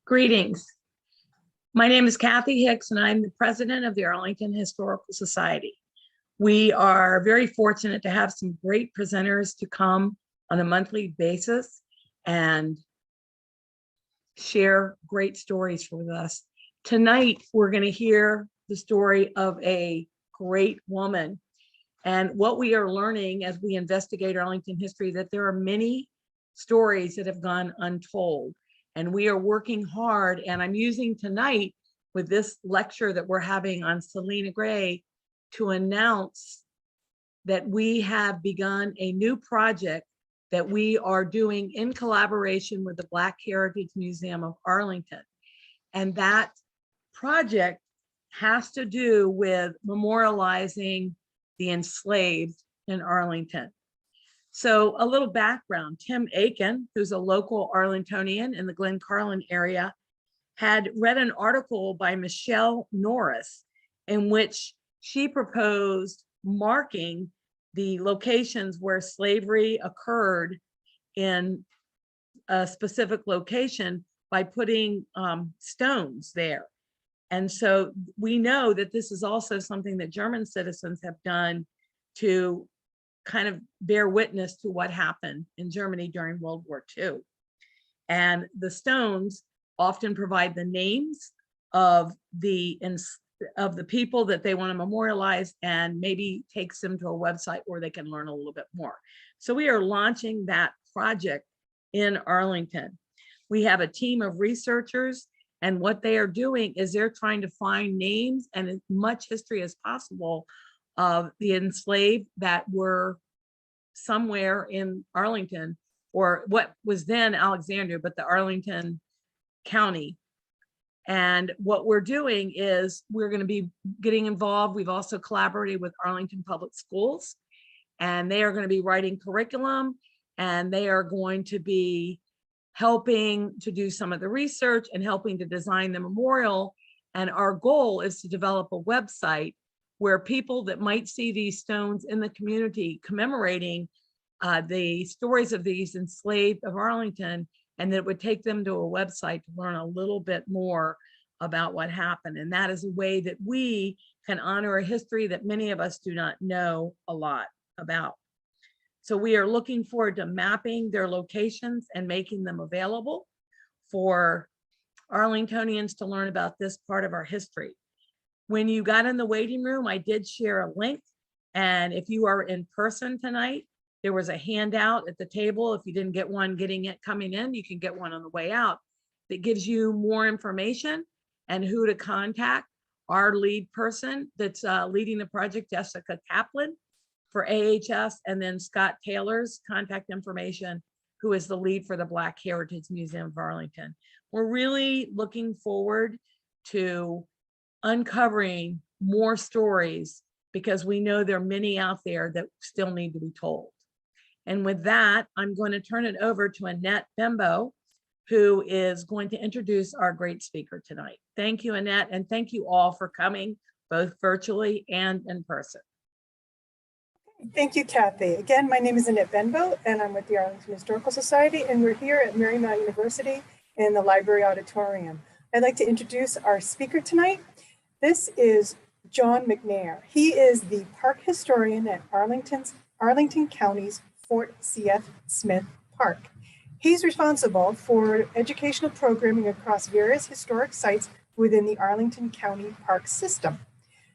Greetings. My name is Kathy Hicks, and I'm the president of the Arlington Historical Society. We are very fortunate to have some great presenters to come on a monthly basis and share great stories with us. Tonight, we're going to hear the story of a great woman. And what we are learning as we investigate Arlington history, that there are many stories that have gone untold. And we are working hard, and I'm using tonight with this lecture that we're having on Selina Gray to announce that we have begun a new project that we are doing in collaboration with the Black Heritage Museum of Arlington. And that project has to do with memorializing the enslaved in Arlington. So a little background, Tim Aiken, who's a local Arlingtonian in the Glen Carlin area, had read an article by Michelle Norris in which she proposed marking the locations where slavery occurred in a specific location by putting stones there. And so we know that this is also something that German citizens have done to kind of bear witness to what happened in Germany during World War II. And the stones often provide the names of the people that they want to memorialize, and maybe takes them to a website where they can learn a little bit more. So we are launching that project in Arlington. We have a team of researchers, and what they are doing is they're trying to find names and as much history as possible of the enslaved that were somewhere in Arlington, or what was then Alexandria, but the Arlington County. And what we're doing is we're going to be getting involved. We've also collaborated with Arlington Public Schools, and they are going to be writing curriculum, and they are going to be helping to do some of the research and helping to design the memorial. And our goal is to develop a website where people that might see these stones in the community commemorating the stories of these enslaved of Arlington, and that it would take them to a website to learn a little bit more about what happened. And that is a way that we can honor a history that many of us do not know a lot about. So we are looking forward to mapping their locations and making them available for Arlingtonians to learn about this part of our history. When you got in the waiting room, I did share a link. And if you are in person tonight, there was a handout at the table. If you didn't get one coming in, you can get one on the way out that gives you more information and who to contact. Our lead person that's leading the project, Jessica Kaplan for AHS, and then Scott Taylor's contact information, who is the lead for the Black Heritage Museum of Arlington. We're really looking forward to uncovering more stories because we know there are many out there that still need to be told. And with that, I'm going to turn it over to Annette Bembo, who is going to introduce our great speaker tonight. Thank you, Annette, and thank you all for coming, both virtually and in person. Thank you, Kathy. Again, my name is Annette Benbow, and I'm with the Arlington Historical Society, and we're here at Marymount University in the library auditorium. I'd like to introduce our speaker tonight. This is John McNair. He is the park historian at Arlington County's Fort C.F. Smith Park. He's responsible for educational programming across various historic sites within the Arlington County Park system.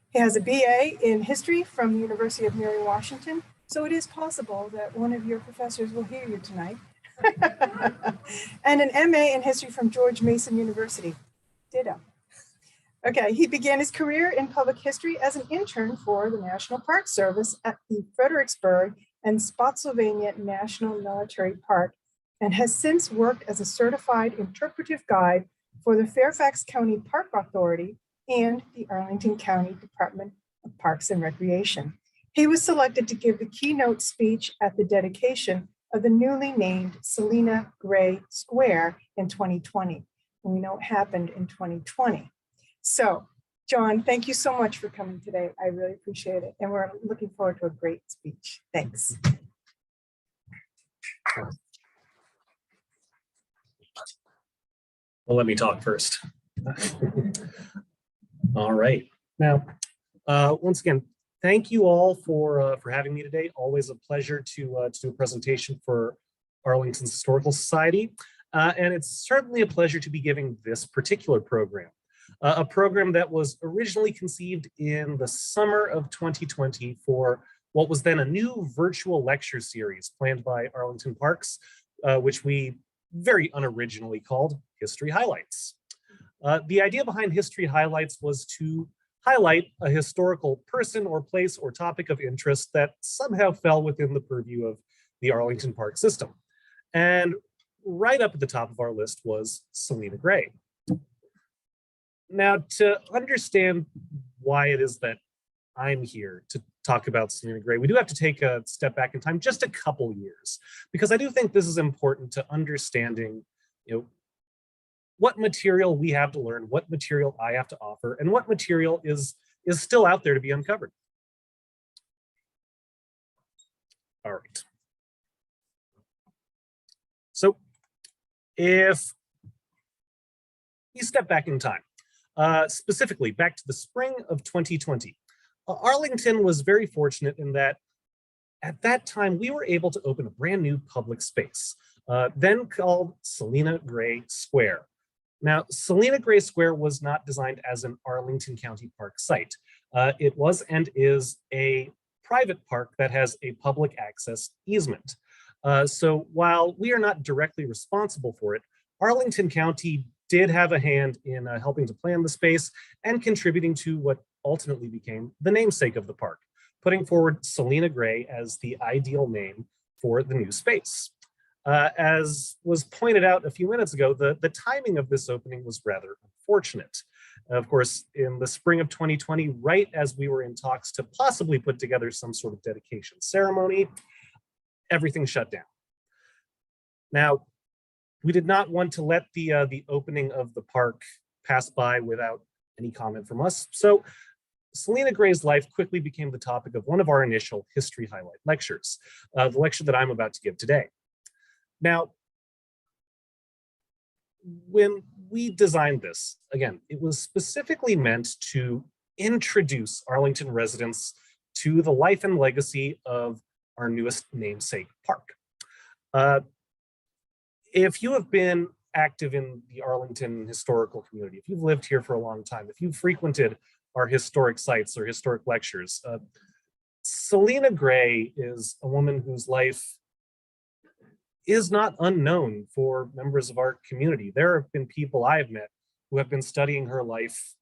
He has a BA in history from the University of Mary Washington, so it is possible that one of your professors will hear you tonight. And an MA in history from George Mason University. Ditto. Okay, he began his career in public history as an intern for the National Park Service at the Fredericksburg and Spotsylvania National Military Park, and has since worked as a certified interpretive guide for the Fairfax County Park Authority and the Arlington County Department of Parks and Recreation. He was selected to give the keynote speech at the dedication of the newly named Selina Gray Square in 2020. And we know it happened in 2020. So, John, thank you so much for coming today. I really appreciate it. And we're looking forward to a great speech. Thanks. Well, let me talk first. All right. Now, once again, thank you all for having me today. Always a pleasure to do a presentation for Arlington's Historical Society. And it's certainly a pleasure to be giving this particular program, a program that was originally conceived in the summer of 2020 for what was then a new virtual lecture series planned by Arlington Parks, which we very unoriginally called History Highlights. The idea behind History Highlights was to highlight a historical person or place or topic of interest that somehow fell within the purview of the Arlington Park system. And right up at the top of our list was Selina Gray. Now, to understand why it is that I'm here to talk about Selina Gray, we do have to take a step back in time just a couple years, because I do think this is important to understanding, what material we have to learn, what material I have to offer, and what material is still out there to be uncovered. All right. So if you step back in time, specifically back to the spring of 2020, Arlington was very fortunate in that at that time we were able to open a brand new public space, then called Selina Gray Square. Now, Selina Gray Square was not designed as an Arlington County Park site. It was and is a private park that has a public access easement. So while we are not directly responsible for it, Arlington County did have a hand in helping to plan the space and contributing to what ultimately became the namesake of the park, putting forward Selina Gray as the ideal name for the new space. As was pointed out a few minutes ago, the timing of this opening was rather unfortunate. Of course, in the spring of 2020, right as we were in talks to possibly put together some sort of dedication ceremony, everything shut down. Now, we did not want to let the opening of the park pass by without any comment from us. So Selina Gray's life quickly became the topic of one of our initial History Highlight lectures, the lecture that I'm about to give today. Now, when we designed this, again, it was specifically meant to introduce Arlington residents to the life and legacy of our newest namesake park. If you have been active in the Arlington historical community, if you've lived here for a long time, if you've frequented our historic sites or historic lectures, Selina Gray is a woman whose life is not unknown for members of our community. There have been people I have met who have been studying her life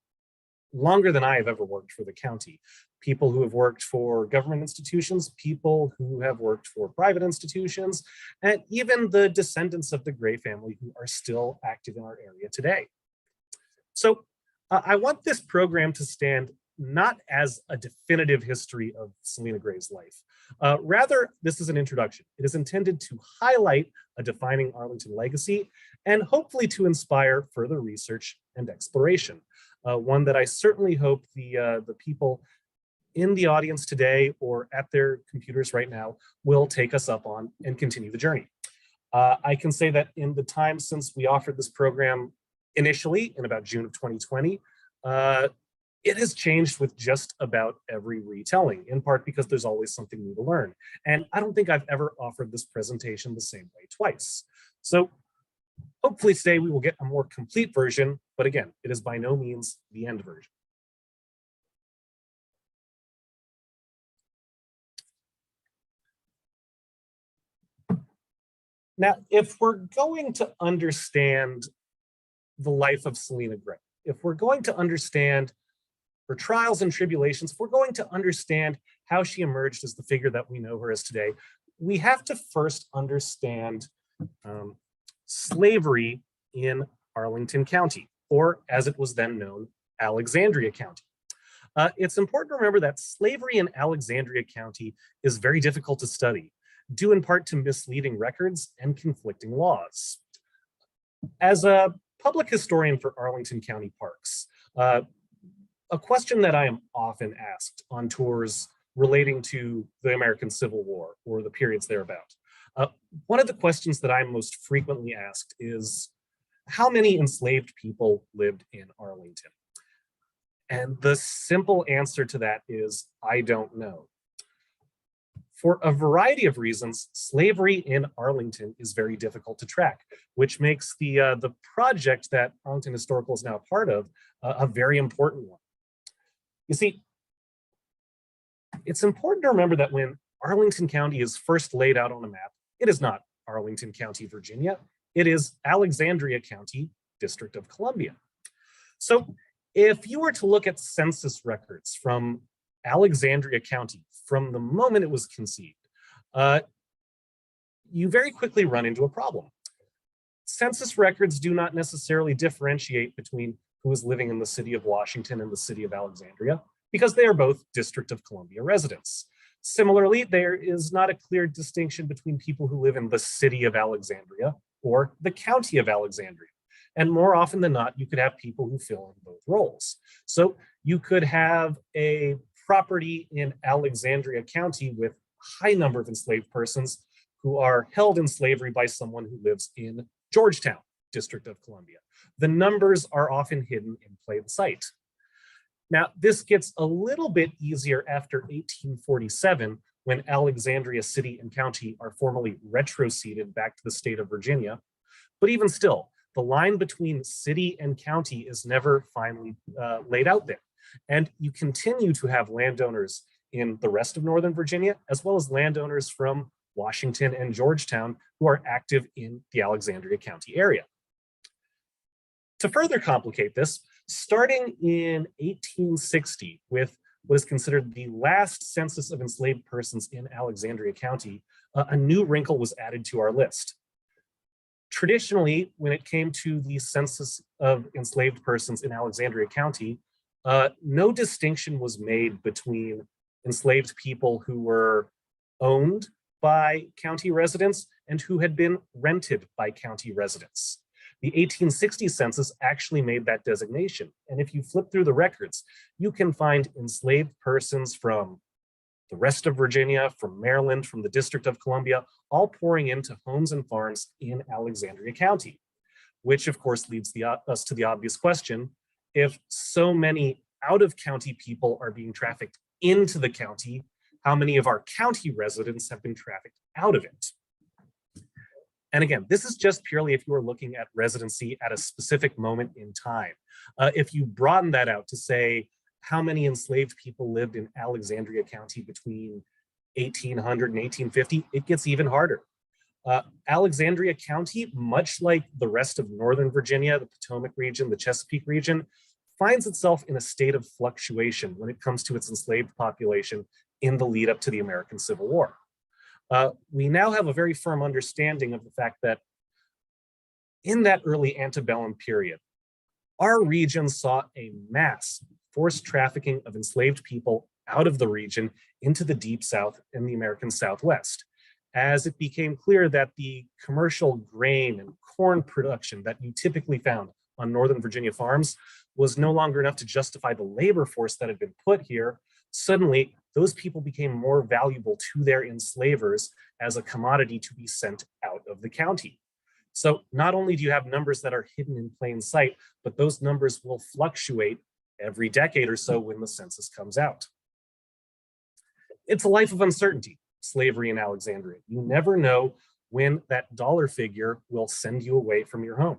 longer than I have ever worked for the county. People who have worked for government institutions, people who have worked for private institutions, and even the descendants of the Gray family who are still active in our area today. So I want this program to stand not as a definitive history of Selina Gray's life. Rather, this is an introduction. It is intended to highlight a defining Arlington legacy and hopefully to inspire further research and exploration. One that I certainly hope the people in the audience today or at their computers right now will take us up on and continue the journey. I can say that in the time since we offered this program initially in about June of 2020, it has changed with just about every retelling, in part because there's always something new to learn. And I don't think I've ever offered this presentation the same way twice. So hopefully today we will get a more complete version, but again, it is by no means the end version. Now, if we're going to understand the life of Selina Gray, if we're going to understand her trials and tribulations, if we're going to understand how she emerged as the figure that we know her as today, we have to first understand slavery in Arlington County, or as it was then known, Alexandria County. It's important to remember that slavery in Alexandria County is very difficult to study, due in part to misleading records and conflicting laws. As a public historian for Arlington County Parks, a question that I am often asked on tours relating to the American Civil War or the periods thereabout. One of the questions that I'm most frequently asked is, how many enslaved people lived in Arlington? And the simple answer to that is, I don't know. For a variety of reasons, slavery in Arlington is very difficult to track, which makes the project that Arlington Historical is now a part of a very important one. You see, it's important to remember that when Arlington County is first laid out on a map, it is not Arlington County, Virginia. It is Alexandria County, District of Columbia. So if you were to look at census records from Alexandria County from the moment it was conceived, you very quickly run into a problem. Census records do not necessarily differentiate between who is living in the city of Washington and the city of Alexandria, because they are both District of Columbia residents. Similarly, there is not a clear distinction between people who live in the city of Alexandria or the county of Alexandria. And more often than not, you could have people who fill in both roles. So you could have a property in Alexandria County with a high number of enslaved persons who are held in slavery by someone who lives in Georgetown, District of Columbia. The numbers are often hidden in plain sight. Now, this gets a little bit easier after 1847, when Alexandria City and County are formally retroceded back to the state of Virginia. But even still, the line between city and county is never finally laid out there. And you continue to have landowners in the rest of Northern Virginia, as well as landowners from Washington and Georgetown who are active in the Alexandria County area. To further complicate this, starting in 1860 with what is considered the last census of enslaved persons in Alexandria County, a new wrinkle was added to our list. Traditionally, when it came to the census of enslaved persons in Alexandria County, no distinction was made between enslaved people who were owned by county residents and who had been rented by county residents. The 1860 census actually made that designation. And if you flip through the records, you can find enslaved persons from the rest of Virginia, from Maryland, from the District of Columbia, all pouring into homes and farms in Alexandria County, which of course leads us to the obvious question: if so many out-of-county people are being trafficked into the county, how many of our county residents have been trafficked out of it? And again, this is just purely if you are looking at residency at a specific moment in time. If you broaden that out to say how many enslaved people lived in Alexandria County between 1800 and 1850, it gets even harder. Alexandria County, much like the rest of Northern Virginia, the Potomac region, the Chesapeake region, finds itself in a state of fluctuation when it comes to its enslaved population in the lead up to the American Civil War. We now have a very firm understanding of the fact that in that early antebellum period, our region saw a mass forced trafficking of enslaved people out of the region into the Deep South and the American Southwest, as it became clear that the commercial grain and corn production that you typically found on Northern Virginia farms was no longer enough to justify the labor force that had been put here. Suddenly, those people became more valuable to their enslavers as a commodity to be sent out of the county. So not only do you have numbers that are hidden in plain sight, but those numbers will fluctuate every decade or so when the census comes out. It's a life of uncertainty, slavery in Alexandria. You never know when that dollar figure will send you away from your home.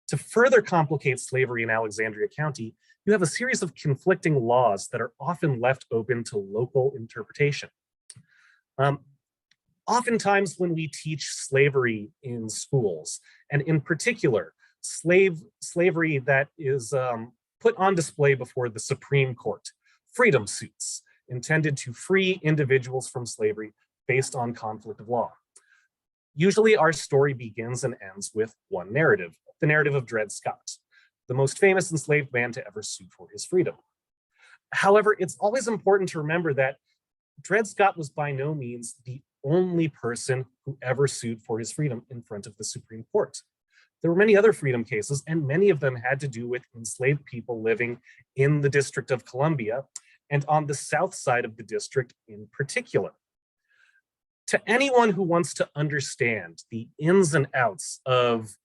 To further complicate slavery in Alexandria County, you have a series of conflicting laws that are often left open to local interpretation. Oftentimes when we teach slavery in schools, and in particular, slavery that is put on display before the Supreme Court, freedom suits intended to free individuals from slavery based on conflict of law. Usually our story begins and ends with one narrative, the narrative of Dred Scott, the most famous enslaved man to ever sue for his freedom. However, it's always important to remember that Dred Scott was by no means the only person who ever sued for his freedom in front of the Supreme Court. There were many other freedom cases, and many of them had to do with enslaved people living in the District of Columbia and on the south side of the district in particular. To anyone who wants to understand the ins and outs of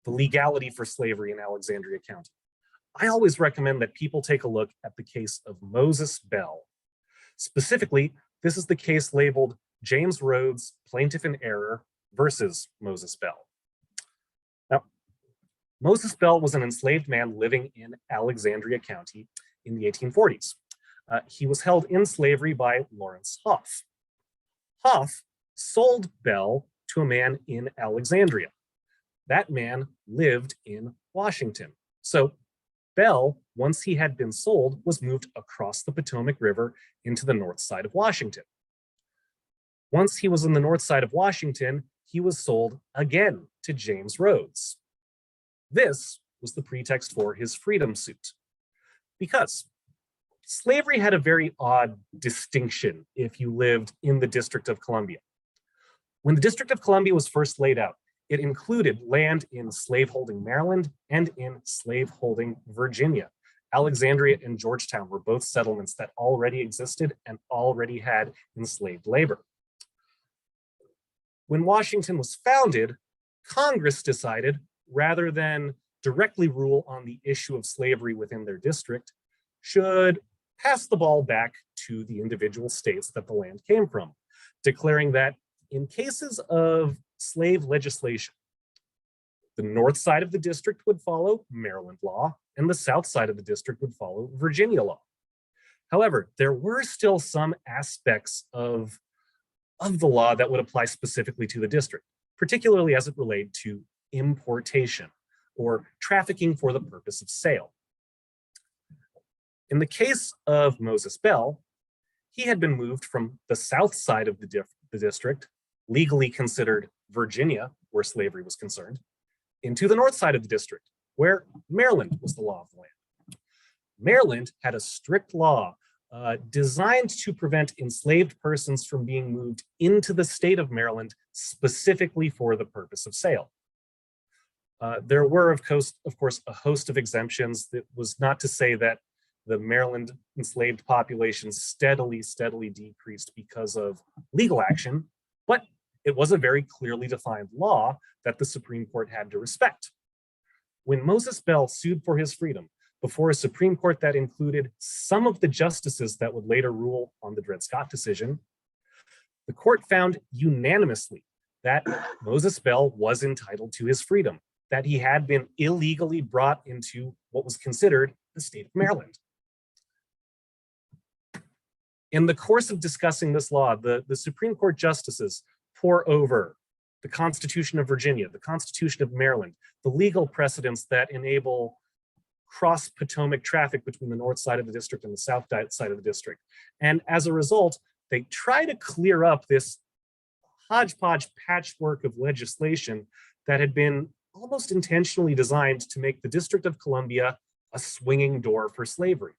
the legality for slavery in Alexandria County, I always recommend that people take a look at the case of Moses Bell. Specifically, this is the case labeled James Rhodes, Plaintiff in Error versus Moses Bell. Now, Moses Bell was an enslaved man living in Alexandria County in the 1840s. He was held in slavery by Lawrence Hough. Hough sold Bell to a man in Alexandria. That man lived in Washington. So Bell, once he had been sold, was moved across the Potomac River into the north side of Washington. Once he was in the north side of Washington, he was sold again to James Rhodes. This was the pretext for his freedom suit, because slavery had a very odd distinction if you lived in the District of Columbia. When the District of Columbia was first laid out, it included land in slaveholding Maryland and in slaveholding Virginia. Alexandria and Georgetown were both settlements that already existed and already had enslaved labor. When Washington was founded, Congress decided, rather than directly rule on the issue of slavery within their district, should pass the ball back to the individual states that the land came from, declaring that in cases of slave legislation, the north side of the district would follow Maryland law, and the south side of the district would follow Virginia law. However, there were still some aspects of the law that would apply specifically to the district, particularly as it related to importation or trafficking for the purpose of sale. In the case of Moses Bell, he had been moved from the south side of the district, legally considered Virginia, where slavery was concerned, into the north side of the district, where Maryland was the law of the land. Maryland had a strict law designed to prevent enslaved persons from being moved into the state of Maryland specifically for the purpose of sale. There were, of course, a host of exemptions. That was not to say that the Maryland enslaved population steadily decreased because of legal action, but it was a very clearly defined law that the Supreme Court had to respect. When Moses Bell sued for his freedom before a Supreme Court that included some of the justices that would later rule on the Dred Scott decision, the court found unanimously that Moses Bell was entitled to his freedom, that he had been illegally brought into what was considered the state of Maryland. In the course of discussing this law, the Supreme Court justices pore over the Constitution of Virginia, the Constitution of Maryland, the legal precedents that enable cross-Potomac traffic between the north side of the district and the south side of the district. And as a result, they try to clear up this hodgepodge patchwork of legislation that had been almost intentionally designed to make the District of Columbia a swinging door for slavery.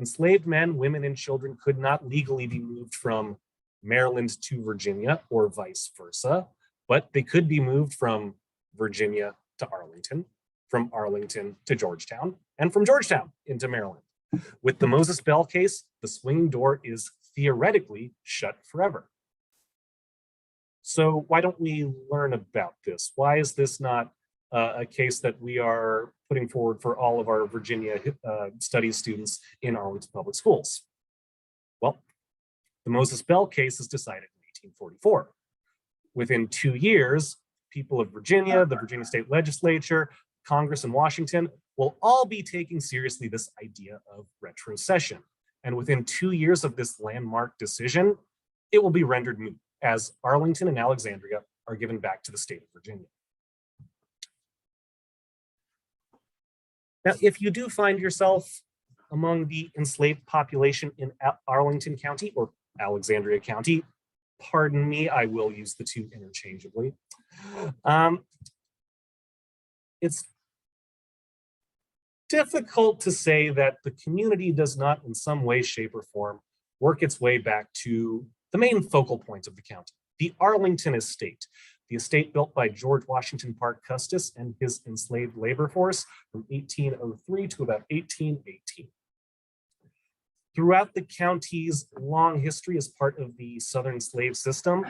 Enslaved men, women, and children could not legally be moved from Maryland to Virginia or vice versa, but they could be moved from Virginia to Arlington, from Arlington to Georgetown, and from Georgetown into Maryland. With the Moses Bell case, the swinging door is theoretically shut forever. So why don't we learn about this? Why is this not a case that we are putting forward for all of our Virginia studies students in Arlington Public Schools? Well, the Moses Bell case is decided in 1844. Within 2 years, people of Virginia, the Virginia State Legislature, Congress, and Washington will all be taking seriously this idea of retrocession. And within 2 years of this landmark decision, it will be rendered moot, as Arlington and Alexandria are given back to the state of Virginia. Now, if you do find yourself among the enslaved population in Arlington County or Alexandria County, pardon me, I will use the two interchangeably. It's difficult to say that the community does not in some way, shape, or form work its way back to the main focal point of the county, the Arlington estate, the estate built by George Washington Parke Custis and his enslaved labor force from 1803 to about 1818. Throughout the county's long history as part of the Southern slave system,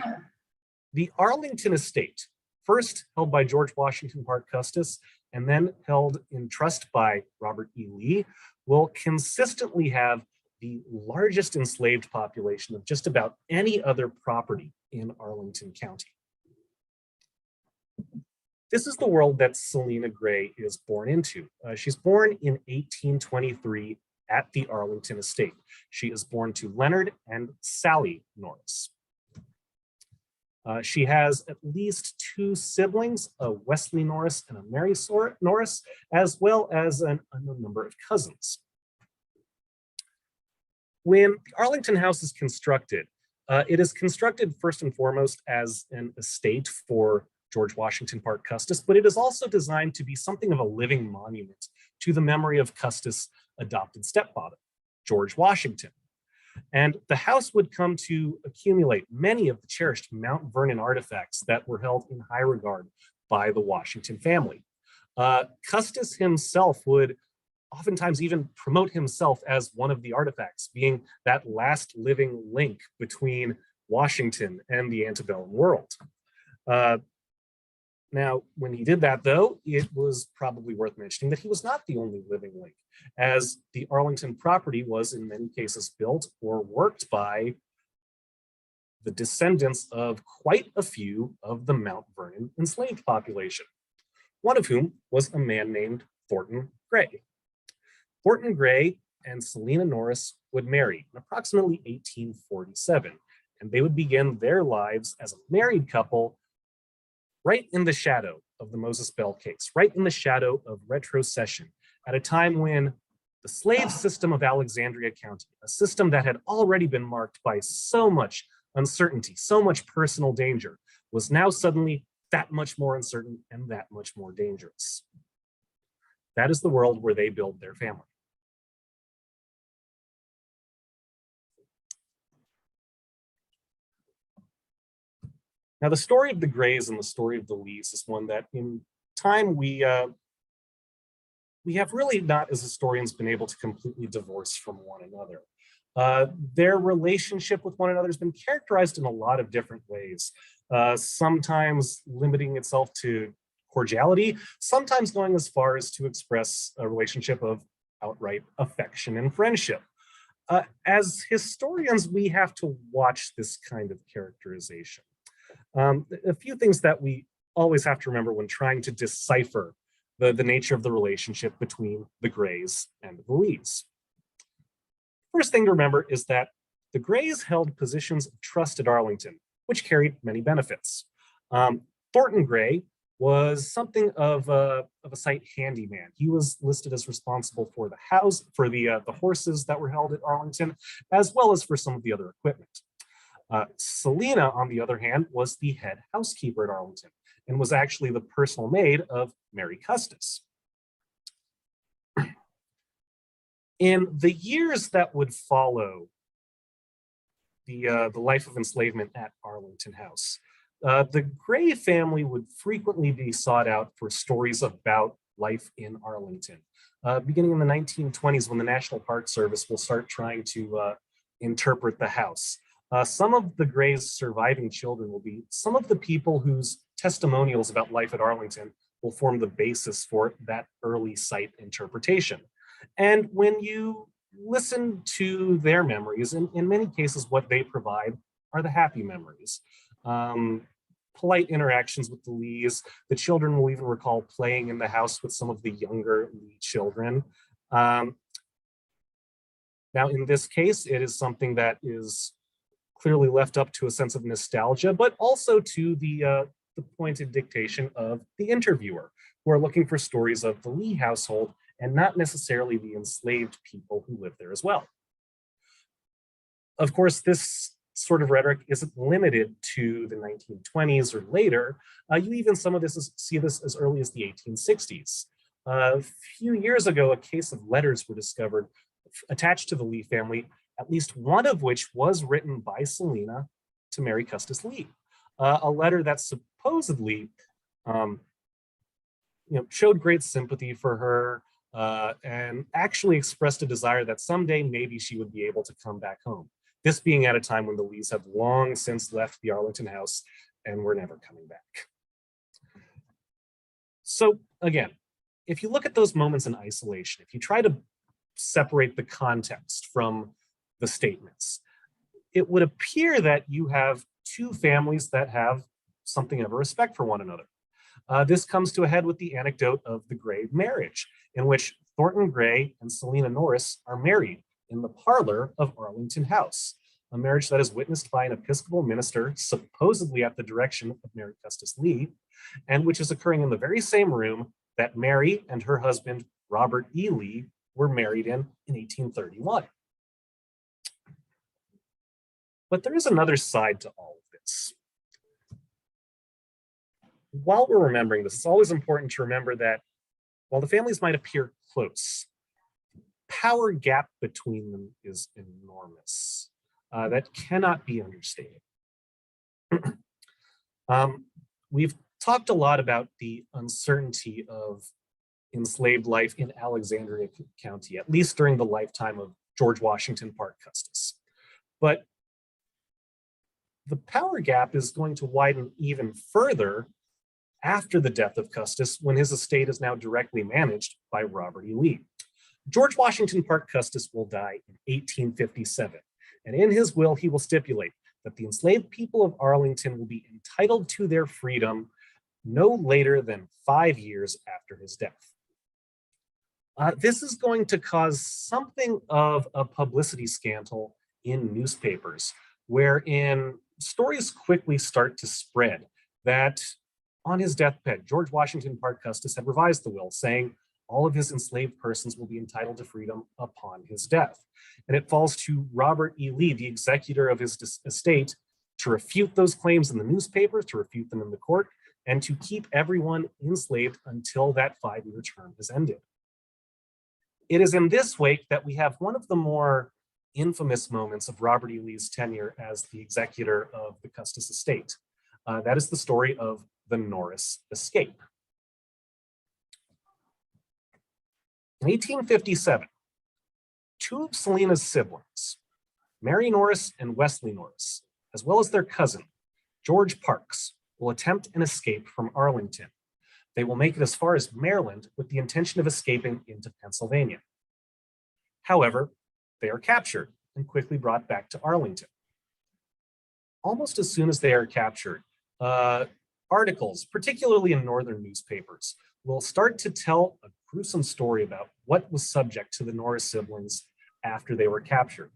the Arlington estate, first held by George Washington Parke Custis and then held in trust by Robert E. Lee, will consistently have the largest enslaved population of just about any other property in Arlington County. This is the world that Selina Gray is born into. She's born in 1823 at the Arlington estate. She is born to Leonard and Sally Norris. She has at least 2 siblings, a Wesley Norris and a Mary Norris, as well as an unknown number of cousins. When the Arlington House is constructed, it is constructed first and foremost as an estate for George Washington Parke Custis, but it is also designed to be something of a living monument to the memory of Custis' adopted stepfather, George Washington. And the house would come to accumulate many of the cherished Mount Vernon artifacts that were held in high regard by the Washington family. Custis himself would oftentimes even promote himself as one of the artifacts, being that last living link between Washington and the antebellum world. Now, when he did that, though, it was probably worth mentioning that he was not the only living link, as the Arlington property was in many cases built or worked by the descendants of quite a few of the Mount Vernon enslaved population, one of whom was a man named Thornton Gray. Thornton Gray and Selina Norris would marry in approximately 1847, and they would begin their lives as a married couple right in the shadow of the Moses Bell case, right in the shadow of retrocession, at a time when the slave system of Alexandria County, a system that had already been marked by so much uncertainty, so much personal danger, was now suddenly that much more uncertain and that much more dangerous. That is the world where they build their family. Now, the story of the Grays and the story of the Lees is one that in time we have really not, as historians, been able to completely divorce from one another. Their relationship with one another has been characterized in a lot of different ways, sometimes limiting itself to cordiality, sometimes going as far as to express a relationship of outright affection and friendship. As historians, we have to watch this kind of characterization. A few things that we always have to remember when trying to decipher the nature of the relationship between the Grays and the Lees. First thing to remember is that the Grays held positions of trust at Arlington, which carried many benefits. Thornton Gray was something of a site handyman. He was listed as responsible for the house, for the horses that were held at Arlington, as well as for some of the other equipment. Selina, on the other hand, was the head housekeeper at Arlington and was actually the personal maid of Mary Custis. In the years that would follow the life of enslavement at Arlington House, the Gray family would frequently be sought out for stories about life in Arlington. Beginning in the 1920s, when the National Park Service will start trying to interpret the house. Some of the Gray's surviving children will be some of the people whose testimonials about life at Arlington will form the basis for that early site interpretation. And when you listen to their memories, in many cases, what they provide are the happy memories. Polite interactions with the Lees. The children will even recall playing in the house with some of the younger Lee children. Now, in this case, it is something that is clearly left up to a sense of nostalgia, but also to the pointed dictation of the interviewer, who are looking for stories of the Lee household and not necessarily the enslaved people who live there as well. Of course, this sort of rhetoric isn't limited to the 1920s or later. You even see this as early as the 1860s. A few years ago, a case of letters were discovered attached to the Lee family, at least one of which was written by Selina to Mary Custis Lee. A letter that supposedly showed great sympathy for her, and actually expressed a desire that someday maybe she would be able to come back home. This being at a time when the Lees have long since left the Arlington House and were never coming back. So again, if you look at those moments in isolation, if you try to separate the context from the statements, it would appear that you have two families that have something of a respect for one another. This comes to a head with the anecdote of the Gray marriage, in which Thornton Gray and Selina Norris are married in the parlor of Arlington House, a marriage that is witnessed by an Episcopal minister, supposedly at the direction of Mary Custis Lee, and which is occurring in the very same room that Mary and her husband, Robert E. Lee, were married in 1831. But there is another side to all of this. While we're remembering this, it's always important to remember that while the families might appear close, power gap between them is enormous. That cannot be understated. We've talked a lot about the uncertainty of enslaved life in Alexandria County, at least during the lifetime of George Washington Parke Custis. But the power gap is going to widen even further after the death of Custis, when his estate is now directly managed by Robert E. Lee. George Washington Parke Custis will die in 1857, and in his will, he will stipulate that the enslaved people of Arlington will be entitled to their freedom no later than 5 years after his death. This is going to cause something of a publicity scandal in newspapers, wherein stories quickly start to spread that on his deathbed, George Washington Parke Custis had revised the will, saying all of his enslaved persons will be entitled to freedom upon his death. And it falls to Robert E. Lee, the executor of his estate, to refute those claims in the newspapers, to refute them in the court, and to keep everyone enslaved until that 5-year term is ended. It is in this wake that we have one of the more infamous moments of Robert E. Lee's tenure as the executor of the Custis estate. That is the story of the Norris escape. In 1857, two of Selina's siblings, Mary Norris and Wesley Norris, as well as their cousin, George Parks, will attempt an escape from Arlington. They will make it as far as Maryland with the intention of escaping into Pennsylvania. However, they are captured and quickly brought back to Arlington. Almost as soon as they are captured, articles, particularly in northern newspapers, will start to tell a gruesome story about what was subject to the Norris siblings after they were captured.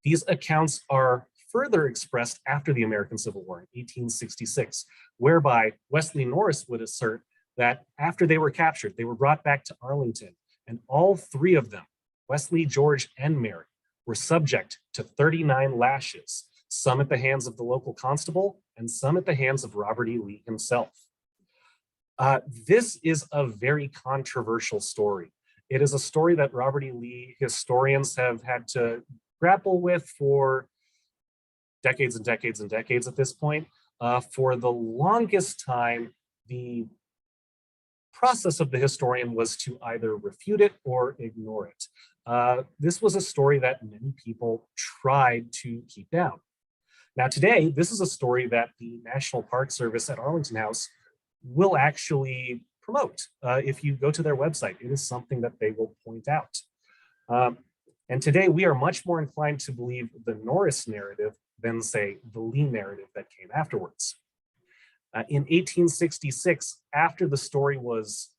These accounts are further expressed after the American Civil War in 1866, whereby Wesley Norris would assert that after they were captured, they were brought back to Arlington, and all three of them, Wesley, George, and Mary, were subject to 39 lashes, some at the hands of the local constable and some at the hands of Robert E. Lee himself. This is a very controversial story. It is a story that Robert E. Lee historians have had to grapple with for decades and decades and decades at this point. For the longest time, the process of the historian was to either refute it or ignore it. This was a story that many people tried to keep down. Now today, this is a story that the National Park Service at Arlington House will actually promote. If you go to their website, it is something that they will point out. And today we are much more inclined to believe the Norris narrative than, say, the Lee narrative that came afterwards. In 1866, after the story was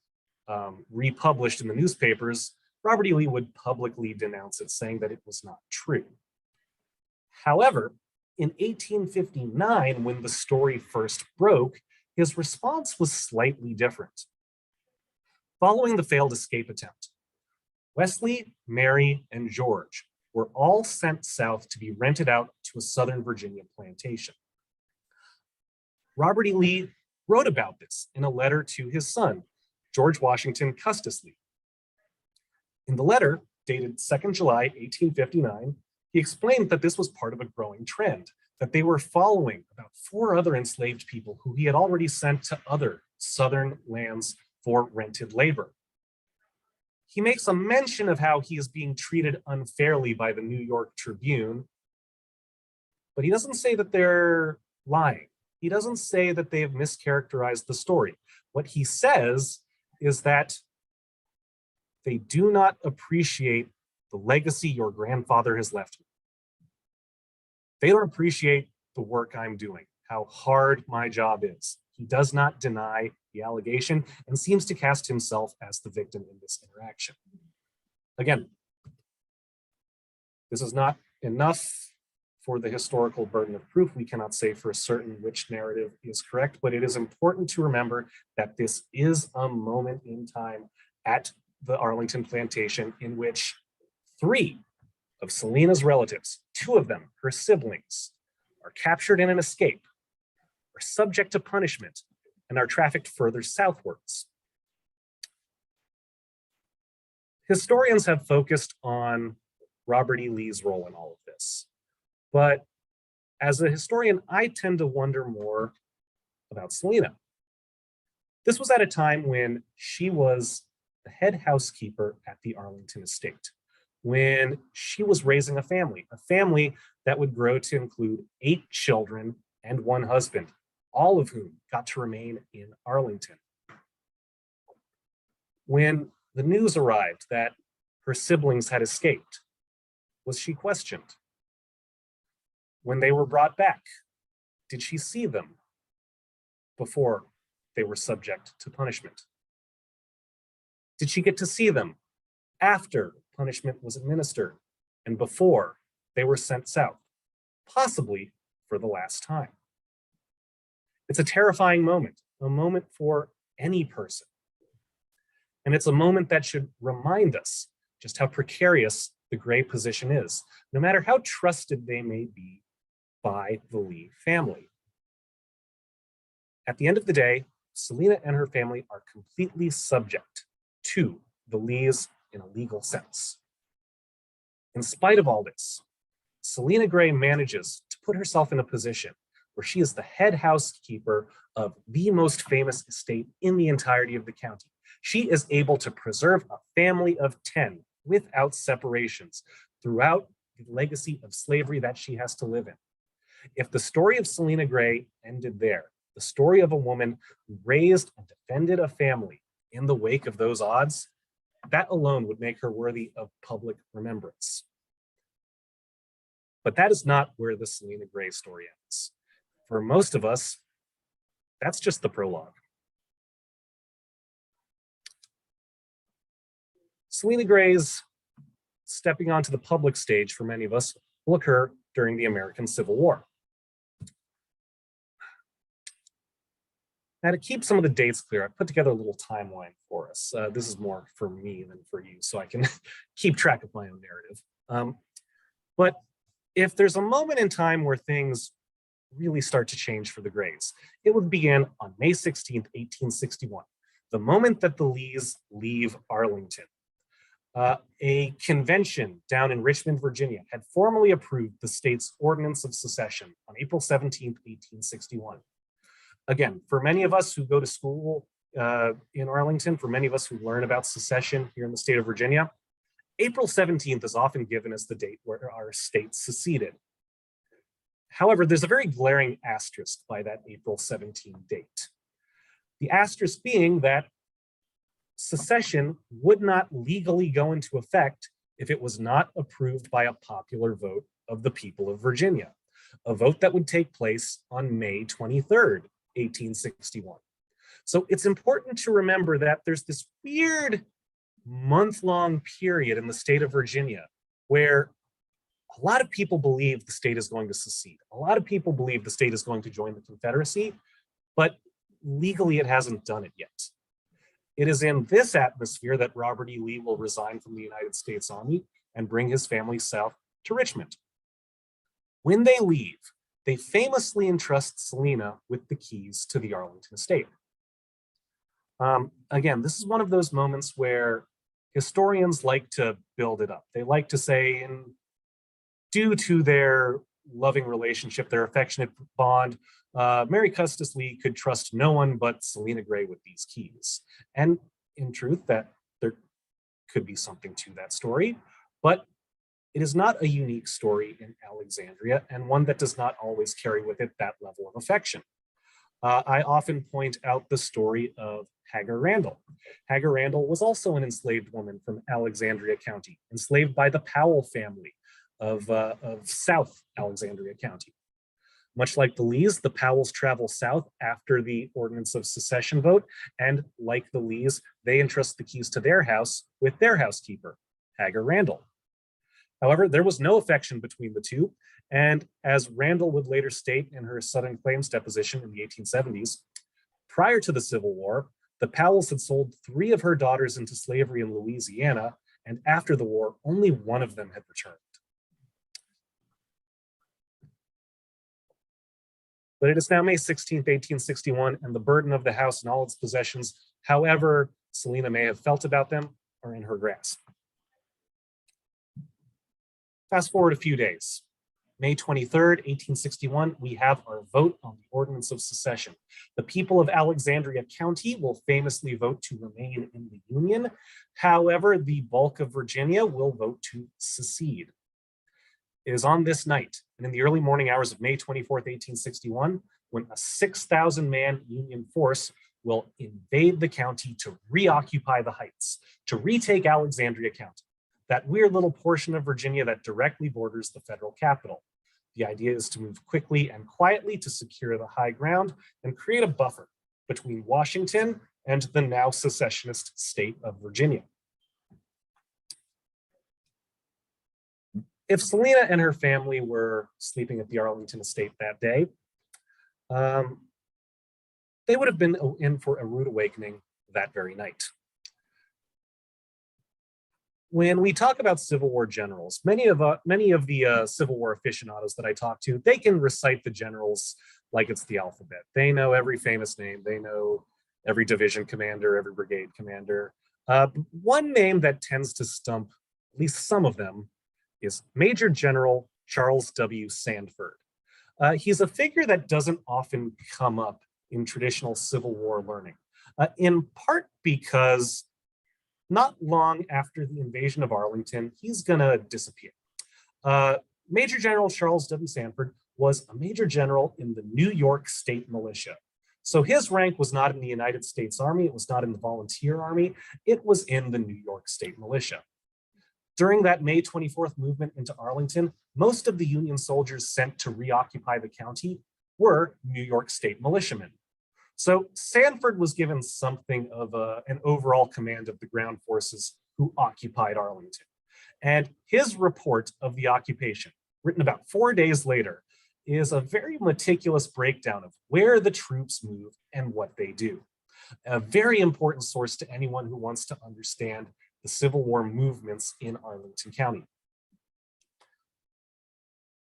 republished in the newspapers, Robert E. Lee would publicly denounce it, saying that it was not true. However, in 1859, when the story first broke, his response was slightly different. Following the failed escape attempt, Wesley, Mary, and George were all sent south to be rented out to a Southern Virginia plantation. Robert E. Lee wrote about this in a letter to his son, George Washington Custis Lee. In the letter, dated 2nd July, 1859, he explained that this was part of a growing trend, that they were following about 4 other enslaved people who he had already sent to other Southern lands for rented labor. He makes a mention of how he is being treated unfairly by the New York Tribune, but he doesn't say that they're lying. He doesn't say that they have mischaracterized the story. What he says is that they do not appreciate the legacy your grandfather has left me. They don't appreciate the work I'm doing, how hard my job is. He does not deny the allegation and seems to cast himself as the victim in this interaction. Again, this is not enough for the historical burden of proof. We cannot say for certain which narrative is correct, but it is important to remember that this is a moment in time at the Arlington plantation in which 3 of Selina's relatives, 2 of them, her siblings, are captured in an escape, are subject to punishment, and are trafficked further southwards. Historians have focused on Robert E. Lee's role in all of this. But as a historian, I tend to wonder more about Selina. This was at a time when she was the head housekeeper at the Arlington estate, when she was raising a family that would grow to include 8 children and 1 husband, all of whom got to remain in Arlington. When the news arrived that her siblings had escaped, was she questioned? When they were brought back, did she see them before they were subject to punishment? Did she get to see them after punishment was administered and before they were sent south, possibly for the last time? It's a terrifying moment, a moment for any person. And it's a moment that should remind us just how precarious the Gray position is, no matter how trusted they may be by the Lee family. At the end of the day, Selina and her family are completely subject to the Lees in a legal sense. In spite of all this, Selina Gray manages to put herself in a position where she is the head housekeeper of the most famous estate in the entirety of the county. She is able to preserve a family of 10 without separations throughout the legacy of slavery that she has to live in. If the story of Selina Gray ended there, the story of a woman who raised and defended a family in the wake of those odds, that alone would make her worthy of public remembrance. But that is not where the Selina Gray story ends. For most of us, that's just the prologue. Selina Gray's stepping onto the public stage for many of us will occur during the American Civil War. Now, to keep some of the dates clear, I put together a little timeline for us. This is more for me than for you, so I can keep track of my own narrative. But if there's a moment in time where things really start to change for the Grays, it would begin on May 16th, 1861, the moment that the Lees leave Arlington. A convention down in Richmond, Virginia, had formally approved the state's Ordinance of Secession on April 17th, 1861. Again, for many of us who go to school in Arlington, for many of us who learn about secession here in the state of Virginia, April 17th is often given as the date where our state seceded. However, there's a very glaring asterisk by that April 17 date. The asterisk being that secession would not legally go into effect if it was not approved by a popular vote of the people of Virginia, a vote that would take place on May 23rd, 1861. So it's important to remember that there's this weird month-long period in the state of Virginia where a lot of people believe the state is going to secede. A lot of people believe the state is going to join the Confederacy, but legally it hasn't done it yet. It is in this atmosphere that Robert E. Lee will resign from the United States Army and bring his family south to Richmond. When they leave, they famously entrust Selina with the keys to the Arlington estate. Again, this is one of those moments where historians like to build it up. They like to say, due to their loving relationship, their affectionate bond, Mary Custis Lee could trust no one but Selina Gray with these keys. And in truth, that could be something to that story, but it is not a unique story in Alexandria, and one that does not always carry with it that level of affection. I often point out the story of Hagar Randall. Hagar Randall was also an enslaved woman from Alexandria County, enslaved by the Powell family of South Alexandria County. Much like the Lees, the Powells travel south after the Ordinance of Secession vote, and like the Lees, they entrust the keys to their house with their housekeeper, Hagar Randall. However, there was no affection between the two, and as Randall would later state in her Southern Claims deposition in the 1870s, prior to the Civil War, the Powells had sold 3 of her daughters into slavery in Louisiana, and after the war, only one of them had returned. But it is now May 16th, 1861, and the burden of the house and all its possessions, however Selina may have felt about them, are in her grasp. Fast forward a few days. May 23rd, 1861, we have our vote on the Ordinance of Secession. The people of Alexandria County will famously vote to remain in the Union. However, the bulk of Virginia will vote to secede. It is on this night, and in the early morning hours of May 24th, 1861, when a 6,000-man Union force will invade the county to reoccupy the Heights, to retake Alexandria County, that weird little portion of Virginia that directly borders the federal capital. The idea is to move quickly and quietly to secure the high ground and create a buffer between Washington and the now secessionist state of Virginia. If Selina and her family were sleeping at the Arlington estate that day, they would have been in for a rude awakening that very night. When we talk about Civil War generals, many of the Civil War aficionados that I talk to, they can recite the generals like it's the alphabet. They know every famous name. They know every division commander, every brigade commander. One name that tends to stump at least some of them is Major General Charles W. Sanford. He's a figure that doesn't often come up in traditional Civil War learning, in part because not long after the invasion of Arlington, he's gonna disappear. Major General Charles W. Sanford was a major general in the New York State Militia. So his rank was not in the United States Army, it was not in the Volunteer Army, it was in the New York State Militia. During that May 24th movement into Arlington, most of the Union soldiers sent to reoccupy the county were New York State militiamen. So Sanford was given something of an overall command of the ground forces who occupied Arlington. And his report of the occupation, written about 4 days later, is a very meticulous breakdown of where the troops move and what they do. A very important source to anyone who wants to understand the Civil War movements in Arlington County.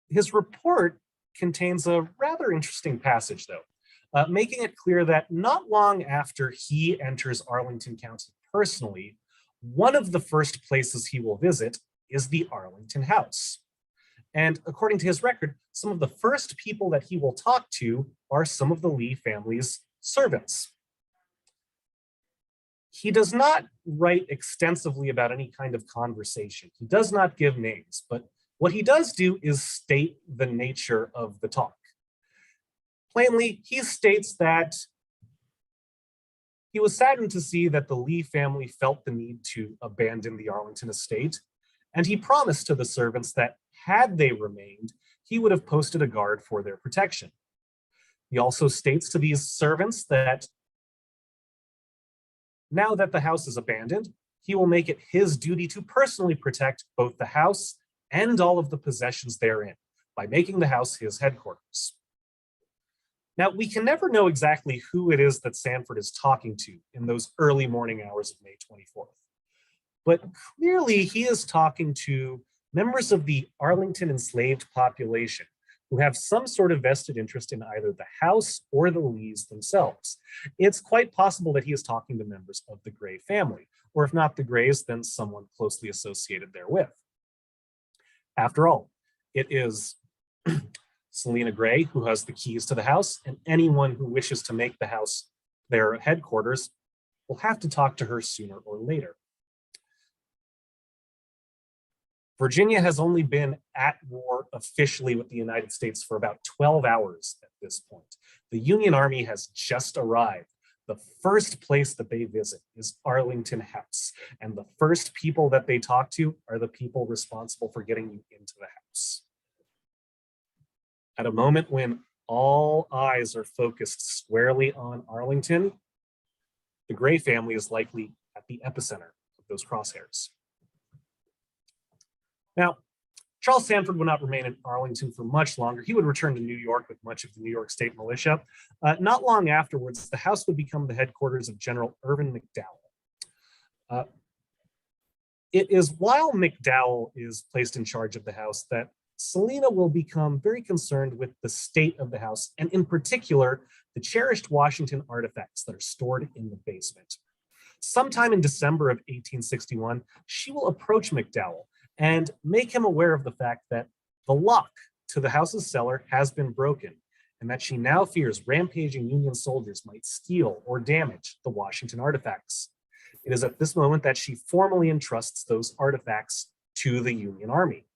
His report contains a rather interesting passage, though, making it clear that not long after he enters Arlington County personally, one of the first places he will visit is the Arlington House. And according to his record, some of the first people that he will talk to are some of the Lee family's servants. He does not write extensively about any kind of conversation. He does not give names, but what he does do is state the nature of the talk. Plainly, he states that he was saddened to see that the Lee family felt the need to abandon the Arlington estate, and he promised to the servants that had they remained, he would have posted a guard for their protection. He also states to these servants that now that the house is abandoned, he will make it his duty to personally protect both the house and all of the possessions therein by making the house his headquarters. Now, we can never know exactly who it is that Sanford is talking to in those early morning hours of May 24th. But clearly he is talking to members of the Arlington enslaved population who have some sort of vested interest in either the house or the Lees themselves. It's quite possible that he is talking to members of the Gray family, or if not the Grays, then someone closely associated therewith. After all, it is Selina Gray who has the keys to the house, and anyone who wishes to make the house their headquarters will have to talk to her sooner or later. Virginia has only been at war officially with the United States for about 12 hours at this point. The Union Army has just arrived. The first place that they visit is Arlington House, and the first people that they talk to are the people responsible for getting you into the house. At a moment when all eyes are focused squarely on Arlington, the Gray family is likely at the epicenter of those crosshairs. Now, Charles Sanford would not remain in Arlington for much longer. He would return to New York with much of the New York State militia. Not long afterwards, the house would become the headquarters of General Irvin McDowell. It is while McDowell is placed in charge of the house that Selina will become very concerned with the state of the house, and in particular, the cherished Washington artifacts that are stored in the basement. Sometime in December of 1861, she will approach McDowell and make him aware of the fact that the lock to the house's cellar has been broken, and that she now fears rampaging Union soldiers might steal or damage the Washington artifacts. It is at this moment that she formally entrusts those artifacts to the Union Army.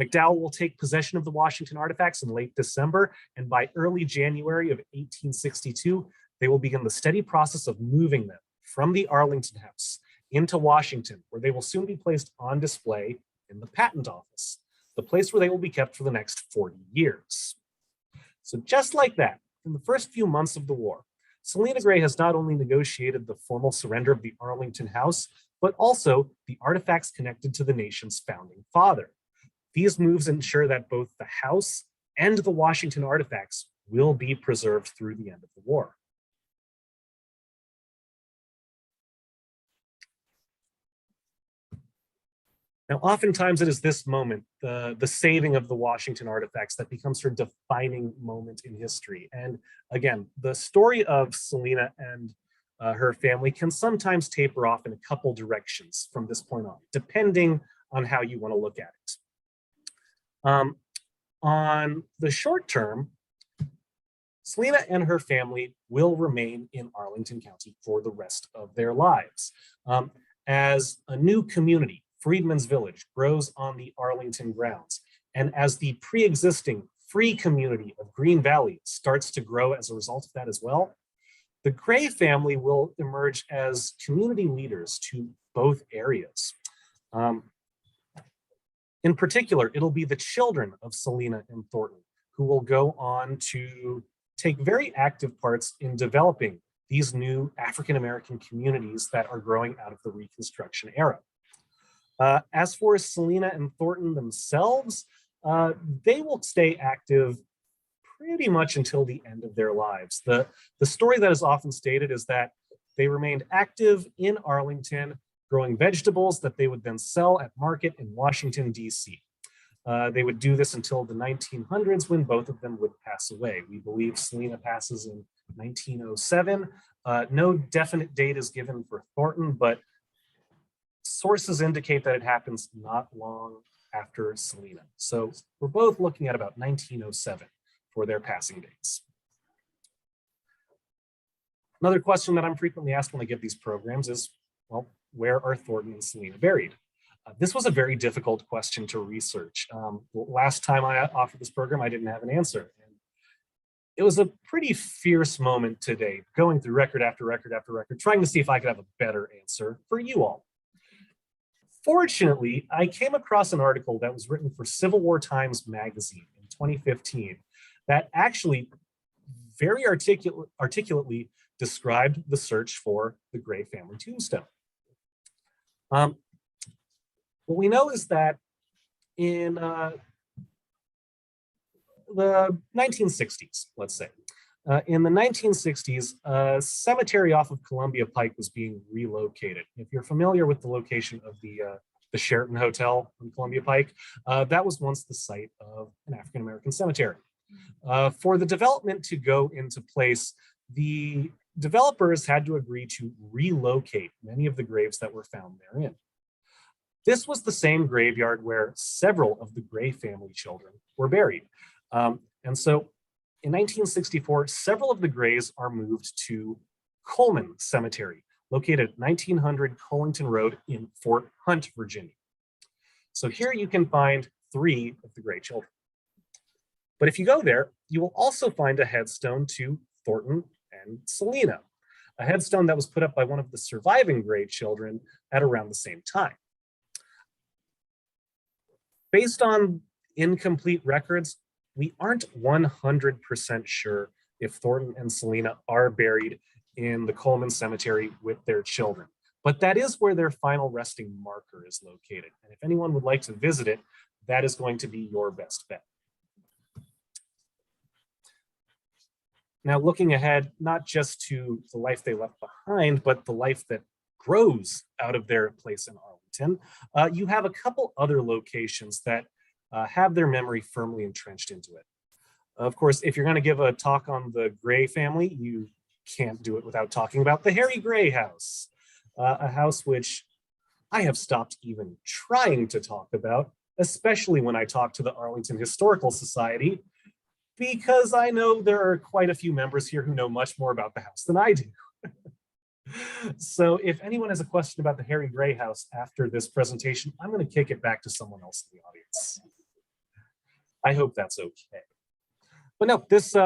McDowell will take possession of the Washington artifacts in late December, and by early January of 1862, they will begin the steady process of moving them from the Arlington House into Washington, where they will soon be placed on display in the Patent Office, the place where they will be kept for the next 40 years. So just like that, in the first few months of the war, Selina Gray has not only negotiated the formal surrender of the Arlington House, but also the artifacts connected to the nation's founding father. These moves ensure that both the house and the Washington artifacts will be preserved through the end of the war. Now, oftentimes it is this moment, the saving of the Washington artifacts, that becomes her defining moment in history. And again, the story of Selina and her family can sometimes taper off in a couple directions from this point on, depending on how you want to look at it. On the short term, Selina and her family will remain in Arlington County for the rest of their lives. As a new community, Freedman's Village, grows on the Arlington grounds, and as the pre-existing free community of Green Valley starts to grow as a result of that as well, the Gray family will emerge as community leaders to both areas. In particular, it'll be the children of Selina and Thornton who will go on to take very active parts in developing these new African-American communities that are growing out of the Reconstruction era. As for Selina and Thornton themselves, they will stay active pretty much until the end of their lives. The story that is often stated is that they remained active in Arlington, growing vegetables that they would then sell at market in Washington, D.C. They would do this until the 1900s, when both of them would pass away. We believe Selina passes in 1907. No definite date is given for Thornton, but sources indicate that it happens not long after Selina. So we're both looking at about 1907 for their passing dates. Another question that I'm frequently asked when I give these programs is, well, where are Thornton and Selina buried? This was a very difficult question to research. Last time I offered this program, I didn't have an answer. And it was a pretty fierce moment today, going through record after record after record, trying to see if I could have a better answer for you all. Fortunately, I came across an article that was written for Civil War Times magazine in 2015 that actually very articulately described the search for the Gray family tombstone. What we know is that in the 1960s, let's say, in the 1960s, a cemetery off of Columbia Pike was being relocated. If you're familiar with the location of the Sheraton Hotel on Columbia Pike, that was once the site of an African-American cemetery. For the development to go into place, the developers had to agree to relocate many of the graves that were found therein. This was the same graveyard where several of the Gray family children were buried. And so in 1964, several of the Grays are moved to Coleman Cemetery, located at 1900 Collington Road in Fort Hunt, Virginia. So here you can find 3 of the Gray children. But if you go there, you will also find a headstone to Thornton and Selina, a headstone that was put up by one of the surviving Gray children at around the same time. Based on incomplete records, we aren't 100% sure if Thornton and Selina are buried in the Coleman Cemetery with their children, but that is where their final resting marker is located. And if anyone would like to visit it, that is going to be your best bet. Now, looking ahead, not just to the life they left behind, but the life that grows out of their place in Arlington, you have a couple other locations that have their memory firmly entrenched into it. Of course, if you're going to give a talk on the Gray family, you can't do it without talking about the Harry Gray house, a house which I have stopped even trying to talk about, especially when I talk to the Arlington Historical Society, because I know there are quite a few members here who know much more about the house than I do. So if anyone has a question about the Harry Gray house after this presentation, I'm going to kick it back to someone else in the audience. I hope that's okay. But no, this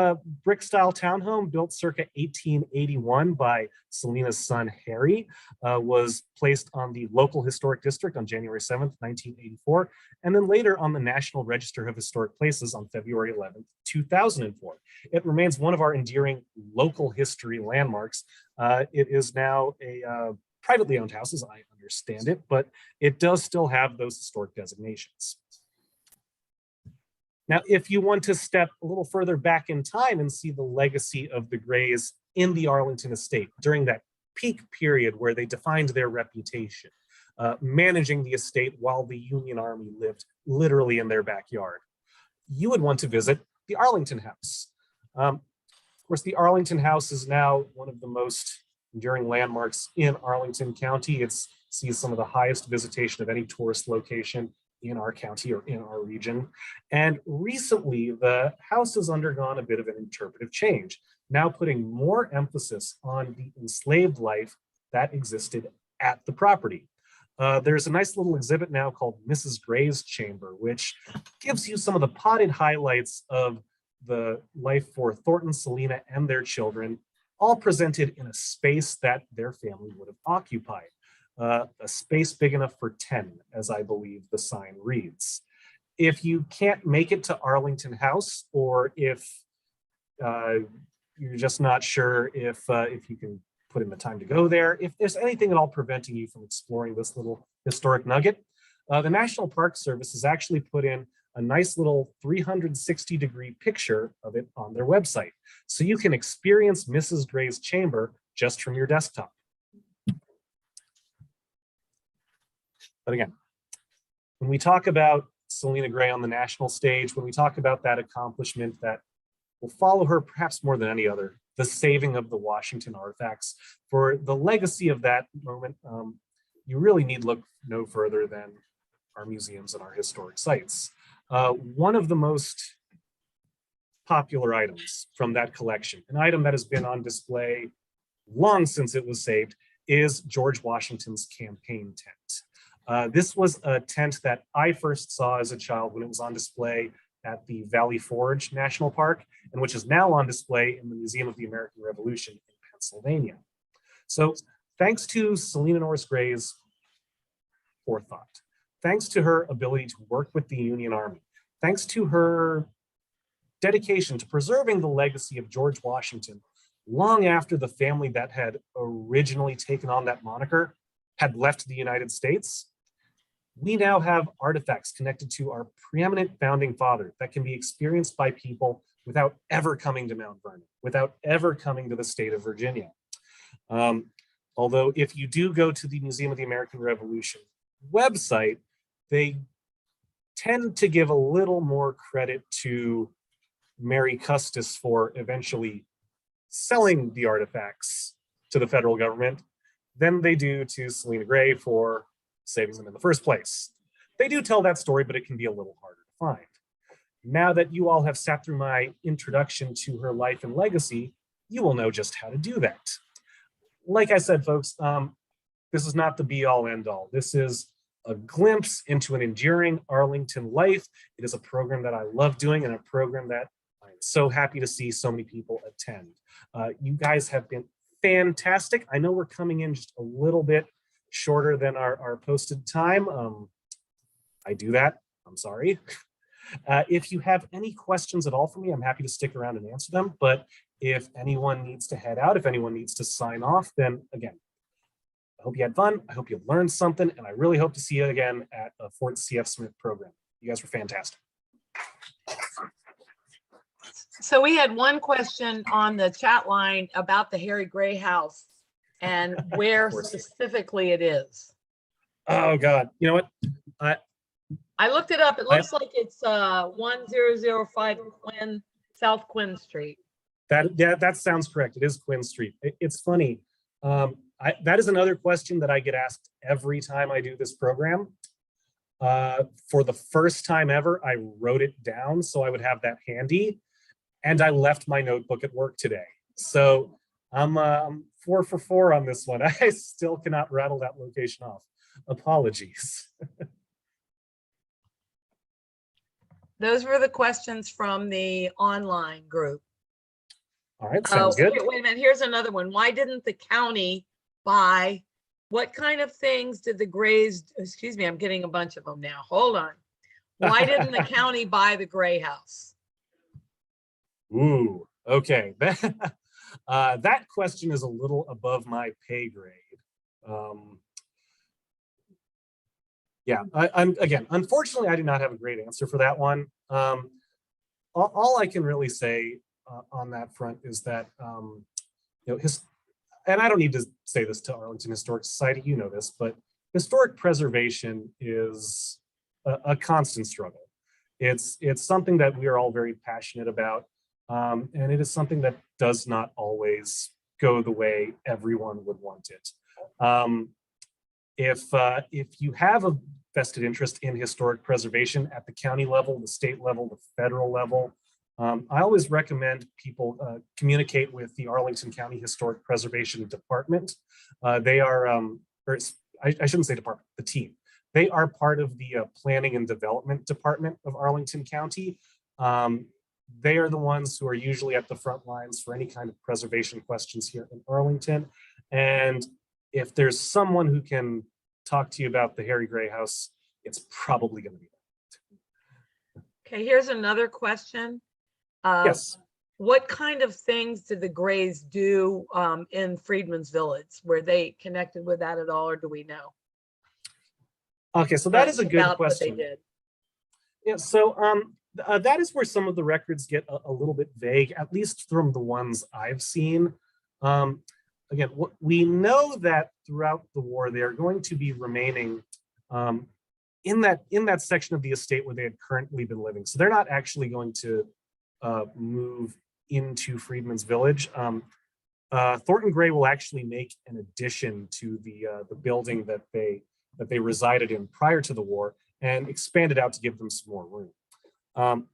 brick-style townhome built circa 1881 by Selina's son, Harry, was placed on the local historic district on January 7th, 1984, and then later on the National Register of Historic Places on February 11th, 2004. It remains one of our endearing local history landmarks. It is now a privately owned house, as I understand it, but it does still have those historic designations. Now, if you want to step a little further back in time and see the legacy of the Grays in the Arlington estate during that peak period where they defined their reputation, managing the estate while the Union Army lived literally in their backyard, you would want to visit the Arlington House. Of course, the Arlington House is now one of the most enduring landmarks in Arlington County. It sees some of the highest visitation of any tourist location in our county or in our region. And recently, the house has undergone a bit of an interpretive change, now putting more emphasis on the enslaved life that existed at the property. There's a nice little exhibit now called Mrs. Gray's Chamber, which gives you some of the potted highlights of the life for Thornton, Selina, and their children, all presented in a space that their family would have occupied. A space big enough for 10, as I believe the sign reads. If you can't make it to Arlington House, or if you're just not sure if you can put in the time to go there, if there's anything at all preventing you from exploring this little historic nugget, the National Park Service has actually put in a nice little 360-degree picture of it on their website. So you can experience Mrs. Gray's chamber just from your desktop. But again, when we talk about Selina Gray on the national stage, when we talk about that accomplishment that will follow her perhaps more than any other, the saving of the Washington artifacts, for the legacy of that moment, you really need look no further than our museums and our historic sites. One of the most popular items from that collection, an item that has been on display long since it was saved, is George Washington's campaign tent. This was a tent that I first saw as a child when it was on display at the Valley Forge National Park, and which is now on display in the Museum of the American Revolution in Pennsylvania. So thanks to Selina Norris Gray's forethought, thanks to her ability to work with the Union Army, thanks to her dedication to preserving the legacy of George Washington long after the family that had originally taken on that moniker had left the United States, we now have artifacts connected to our preeminent founding father that can be experienced by people without ever coming to Mount Vernon, without ever coming to the state of Virginia. Although if you do go to the Museum of the American Revolution website, they tend to give a little more credit to Mary Custis for eventually selling the artifacts to the federal government than they do to Selina Gray for saving them in the first place. They do tell that story, but it can be a little harder to find. Now that you all have sat through my introduction to her life and legacy, you will know just how to do that. Like I said, folks, this is not the be-all, end-all. This is a glimpse into an enduring Arlington life. It is a program that I love doing and a program that I'm so happy to see so many people attend. You guys have been fantastic. I know we're coming in just a little bit shorter than our posted time. I do that, I'm sorry. If you have any questions at all for me, I'm happy to stick around and answer them. But if anyone needs to head out, if anyone needs to sign off, then again, I hope you had fun. I hope you learned something. And I really hope to see you again at the Fort CF Smith program. You guys were fantastic. So we had one question on the chat line about the Harry Gray house and where specifically it is. Oh God, you know what? I looked it up. It looks like it's 1005 Quinn, South Quinn Street. That sounds correct. It is Quinn Street. It's funny. That is another question that I get asked every time I do this program. For the first time ever, I wrote it down so I would have that handy, and I left my notebook at work today. So I'm 4 for 4 on this one. I still cannot rattle that location off. Apologies. Those were the questions from the online group. All right, sounds good. Wait a minute, here's another one. Why didn't the county buy, what kind of things did the Grays, excuse me, I'm getting a bunch of them now. Hold on. Why didn't the county buy the Gray house? Ooh, okay. That question is a little above my pay grade. Yeah, again, unfortunately, I do not have a great answer for that one. All I can really say on that front is that, you know, and I don't need to say this to Arlington Historic Society, you know this, but historic preservation is a constant struggle. It's something that we are all very passionate about, and it is something that does not always go the way everyone would want it. If you have a vested interest in historic preservation at the county level, the state level, the federal level, I always recommend people communicate with the Arlington County Historic Preservation Department. They are, or I shouldn't say department, the team. They are part of the Planning and Development Department of Arlington County. They are the ones who are usually at the front lines for any kind of preservation questions here in Arlington. And if there's someone who can talk to you about the Harry Gray house, it's probably going to be that. Okay, here's another question. Yes. What kind of things did the Grays do in Freedman's Village? Were they connected with that at all, or do we know? Okay, so that is a good question. What they did. Yeah, so that is where some of the records get a little bit vague, at least from the ones I've seen. Again, we know that throughout the war, they are going to be remaining in that section of the estate where they had currently been living. So they're not actually going to move into Freedman's Village. Thornton Gray will actually make an addition to the building that they resided in prior to the war and expand it out to give them some more room.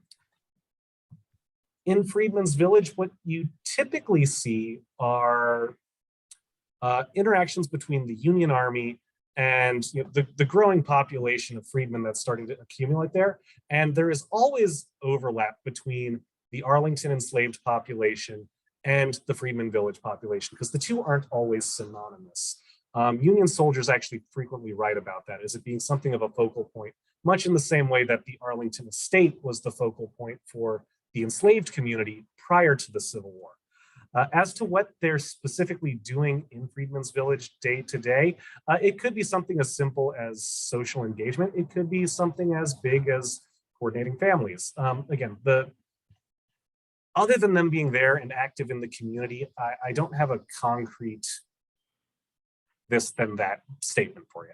In Freedman's Village, what you typically see are interactions between the Union Army and, you know, the growing population of freedmen that's starting to accumulate there. And there is always overlap between the Arlington enslaved population and the Freedman Village population, because the two aren't always synonymous. Union soldiers actually frequently write about that as it being something of a focal point, much in the same way that the Arlington estate was the focal point for the enslaved community prior to the Civil War. As to what they're specifically doing in Freedman's Village day to day, it could be something as simple as social engagement. It could be something as big as coordinating families. Again, other than them being there and active in the community, I don't have a concrete this then that statement for you.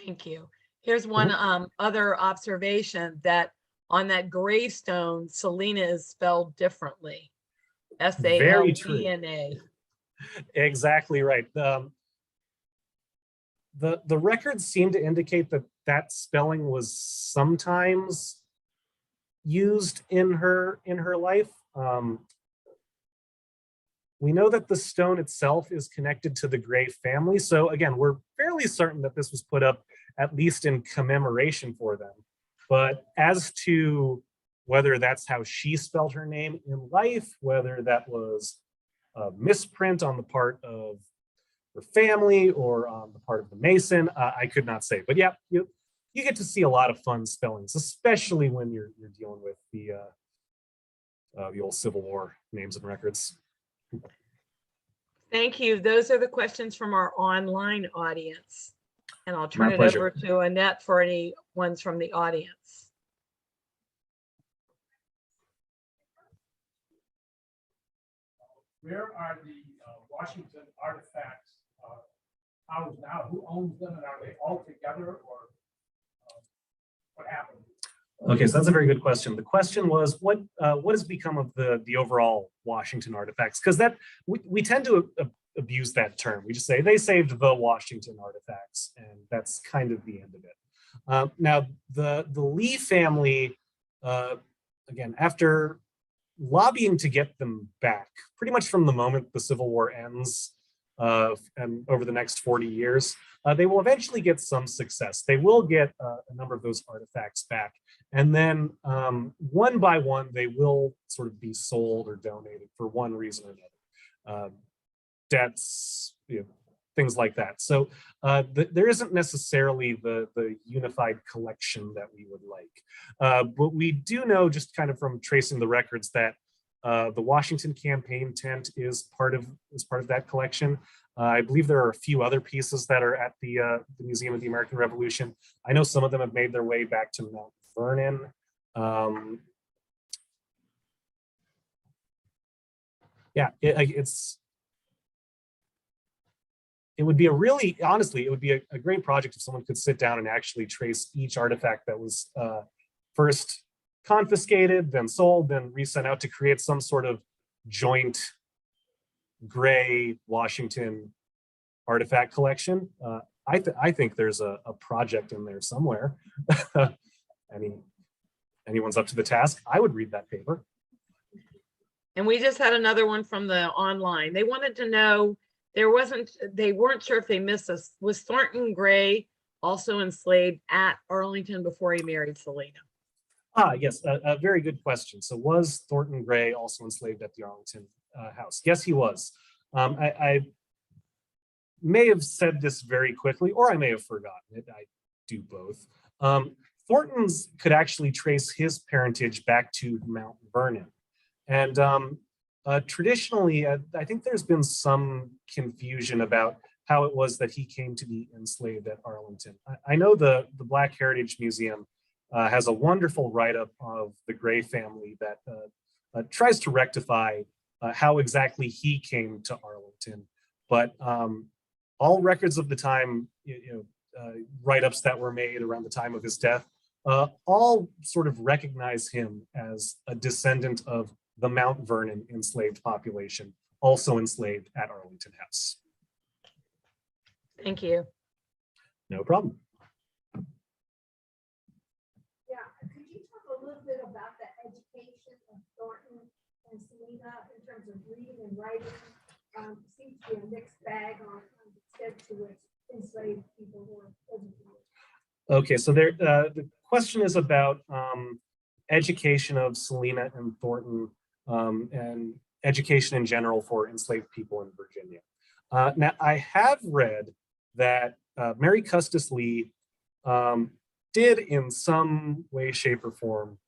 Thank you. Here's one other observation, that on that gravestone, Selina is spelled differently. S-A-L-E-N-A. Exactly right. The records seem to indicate that spelling was sometimes used in her life. We know that the stone itself is connected to the Gray family. So again, we're fairly certain that this was put up at least in commemoration for them. But as to whether that's how she spelled her name in life, whether that was a misprint on the part of her family or on the part of the Mason, I could not say. But yeah, you get to see a lot of fun spellings, especially when you're dealing with the old Civil War names and records. Thank you. Those are the questions from our online audience. And I'll turn My it pleasure. over to Annette for any ones from the audience. Where are the Washington artifacts housed now? Who owns them, and are they all together, or what happened? Okay, so that's a very good question. The question was, what has become of the overall Washington artifacts? Because that we tend to abuse that term. We just say they saved the Washington artifacts, and that's kind of the end of it. Now, the Lee family, again, after lobbying to get them back, pretty much from the moment the Civil War ends, and over the next 40 years, they will eventually get some success. They will get a number of those artifacts back. And then one by one, they will sort of be sold or donated for one reason or another. Debts, things like that. So there isn't necessarily the unified collection that we would like. But we do know, just kind of from tracing the records, that the Washington campaign tent is part of that collection. I believe there are a few other pieces that are at the Museum of the American Revolution. I know some of them have made their way back to Mount Vernon. Yeah, it would be honestly, it would be a great project if someone could sit down and actually trace each artifact that was first confiscated, then sold, then resent out to create some sort of joint Gray Washington artifact collection. I think there's a project in there somewhere. Anyone's up to the task, I would read that paper. And we just had another one from the online. They wanted to know, they weren't sure if they missed us. Was Thornton Gray also enslaved at Arlington before he married Selina? Yes, a very good question. So was Thornton Gray also enslaved at the Arlington House? Yes, he was. I may have said this very quickly, or I may have forgotten it. I do both. Thornton's could actually trace his parentage back to Mount Vernon. And traditionally, I think there's been some confusion about how it was that he came to be enslaved at Arlington. I know the Black Heritage Museum has a wonderful write-up of the Gray family that tries to rectify how exactly he came to Arlington. But all records of the time, write-ups that were made around the time of his death, all sort of recognize him as a descendant of the Mount Vernon enslaved population, also enslaved at Arlington House. Thank you. No problem. Yeah, could you talk a little bit about the education of Thornton and Selina in terms of reading and writing? Seems to be a mixed bag on the extent to which enslaved people were educated. Okay, so there, the question is about education of Selina and Thornton and education in general for enslaved people in Virginia. Now, I have read that Mary Custis Lee did in some way, shape, or form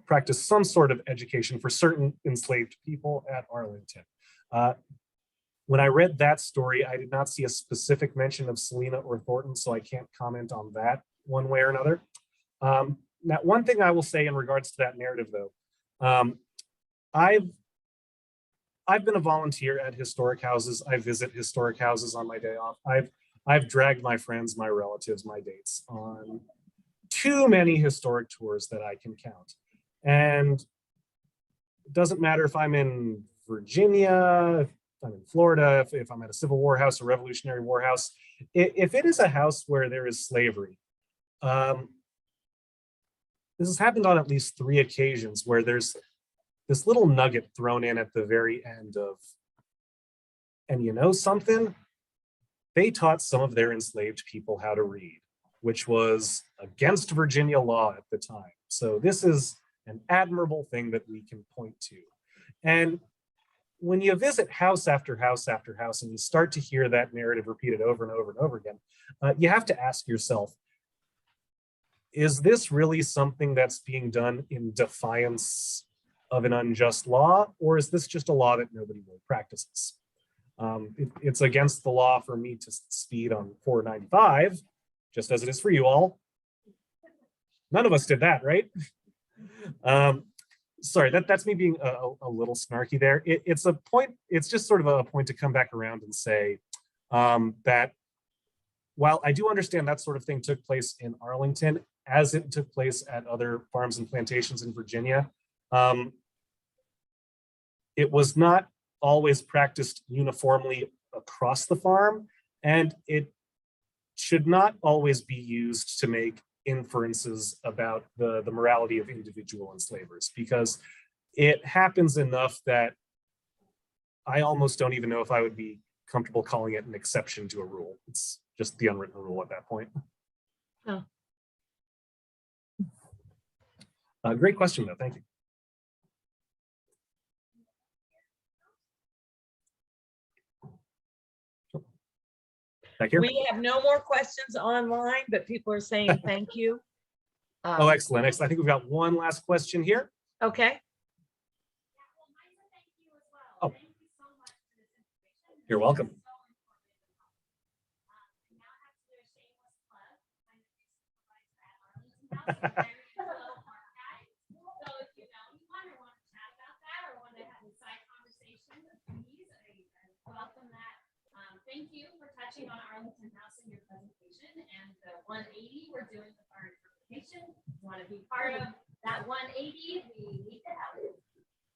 practice some sort of education for certain enslaved people at Arlington. When I read that story, I did not see a specific mention of Selina or Thornton, so I can't comment on that one way or another. Now, one thing I will say in regards to that narrative, though, I've been a volunteer at historic houses. I visit historic houses on my day off. I've dragged my friends, my relatives, my dates on too many historic tours that I can count. And it doesn't matter if I'm in Virginia, if I'm in Florida, if I'm at a Civil War house, a Revolutionary War house, if it is a house where there is slavery, this has happened on at least 3 occasions where there's this little nugget thrown in at the very end of, and you know something? They taught some of their enslaved people how to read. which was against Virginia law at the time. So this is an admirable thing that we can point to. And when you visit house after house after house and you start to hear that narrative repeated over and over and over again, you have to ask yourself, is this really something that's being done in defiance of an unjust law, or is this just a law that nobody really practices? It's against the law for me to speed on 495, just as it is for you all. None of us did that, right? Sorry, that's me being a little snarky there. It's a point, it's just sort of a point to come back around and say that while I do understand that sort of thing took place in Arlington, as it took place at other farms and plantations in Virginia, it was not always practiced uniformly across the farm, and it should not always be used to make inferences about the morality of individual enslavers, because it happens enough that I almost don't even know if I would be comfortable calling it an exception to a rule. It's just the unwritten rule at that point. Oh. Great question, though. Thank you. Back here. We have no more questions online, but people are saying thank you. Oh, excellent. Excellent. I think we've got one last question here. Okay. Oh, you're welcome. Thank you for touching on Arlington House in your presentation, and the 180 we're doing with our interpretation. If you want to be part of that 180, we need to have it.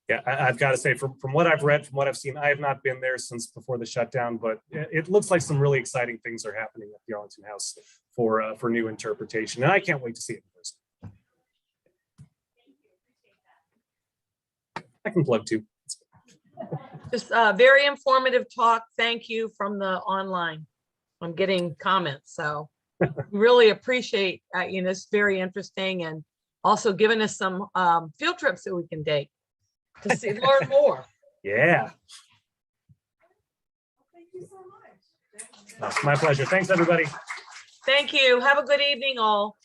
Yeah, I've got to say, from what I've read, from what I've seen, I have not been there since before the shutdown, but it looks like some really exciting things are happening at the Arlington House for new interpretation, and I can't wait to see it in person. Thank you. Appreciate that. I can plug too. Just a very informative talk. Thank you from the online. I'm getting comments, so really appreciate it's very interesting, and also giving us some field trips that we can take to see, learn more. Yeah. Thank you so much. My pleasure. Thanks, everybody. Thank you. Have a good evening, all.